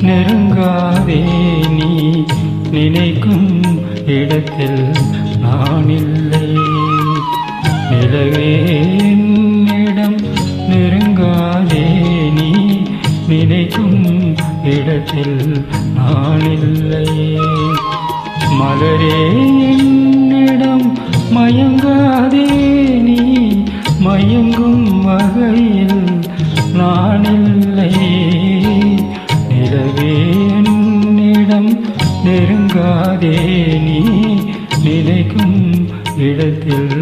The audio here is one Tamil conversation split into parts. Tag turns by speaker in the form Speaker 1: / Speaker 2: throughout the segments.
Speaker 1: நெருங்காதே நீ நினைக்கும் இடத்தில் நான் இல்லை. நிலவே என்னிடம் நெருங்காதே நீ நினைக்கும் இடத்தில் நான் இல்லை. மலரே என்னிடம் மயங்காதே நீ மயங்கும் வகையில் நான் இல்லை. நிலவே என்னிடம் நெருங்காதே நீ நினைக்கும் இடத்தில்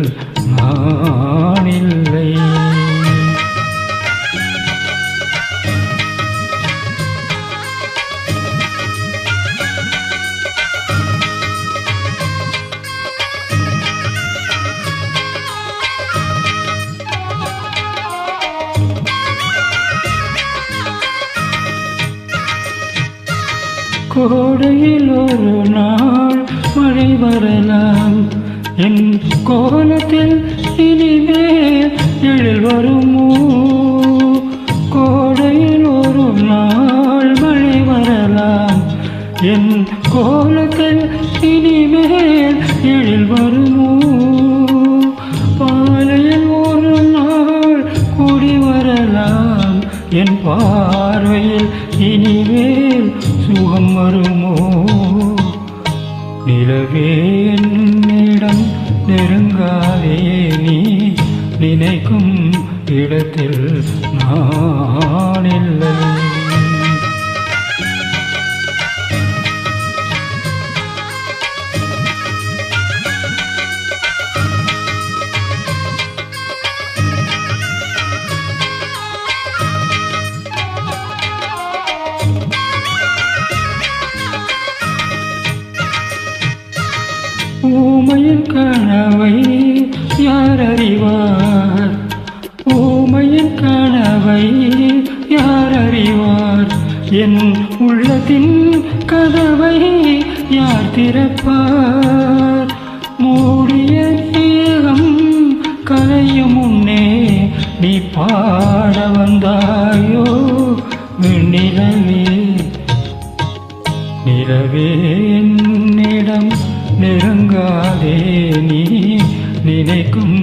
Speaker 1: நான் இல்லை. கோடையில் ஒரு நாள் மழை வரலாம். என் கோலத்தில் இனிமேல் எழில் வருமோ? கோடையில் ஒரு நாள் மழை வரலாம். என் கோலத்தில் இனிமேல் எழில் வருமோ? பாலையில் ஒரு நாள் கூடி வரலாம். என் பார்வையில் இனிமேல் சுகம் வருமோ? நிலவே என்னிடம் நெருங்காதே நீ நினைக்கும் இடத்தில் நான் இல்லை. ஊமையின் கனவை யார் அறிவார்? ஊமையின் கனவை யார் அறிவார்? என் உள்ளத்தின் கதவை யார் திறப்பார்? மூடிய தேகம் கலையும் முன்னே நீ பாட வந்தாயோ வெண்ணிலவே. நிலவே என்னிடம் நெருங்காதே நீ நினைக்கும்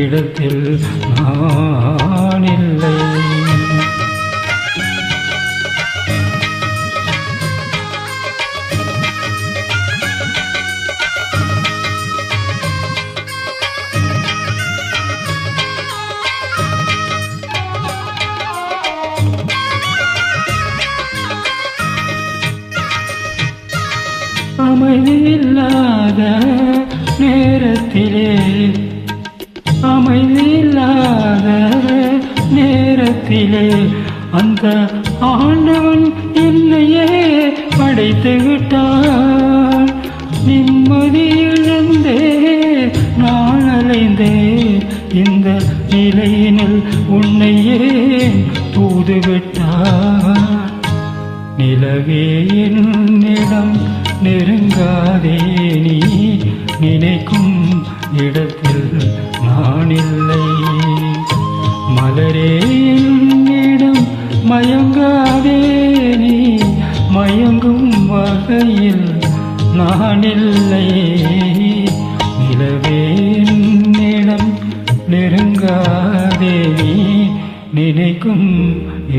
Speaker 1: இடத்தில் நான் இல்லை. அமைதியில்லாத நேரத்திலே அமைதியில்லாத நேரத்திலே அந்த ஆண்டவன் என்னையே படைத்து விட்டான். நிம்மதி இழந்தே நான் அலைந்தேன். இந்த நிலையினில் உன்னையே தூதுவிட்டான். நிலவே என்னிடம் நெருங்காதே நீ நினைக்கும் இடத்தில் நான் இல்லை. மலரே என்னிடம் மயங்காதே நீ மயங்கும் வகையில் நான் இல்லை. நிலவே என்னிடம் நெருங்காதே நீ நினைக்கும்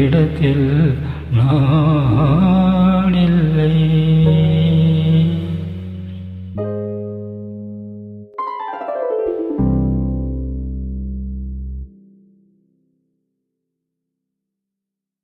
Speaker 1: இடத்தில் நான் இல்லை.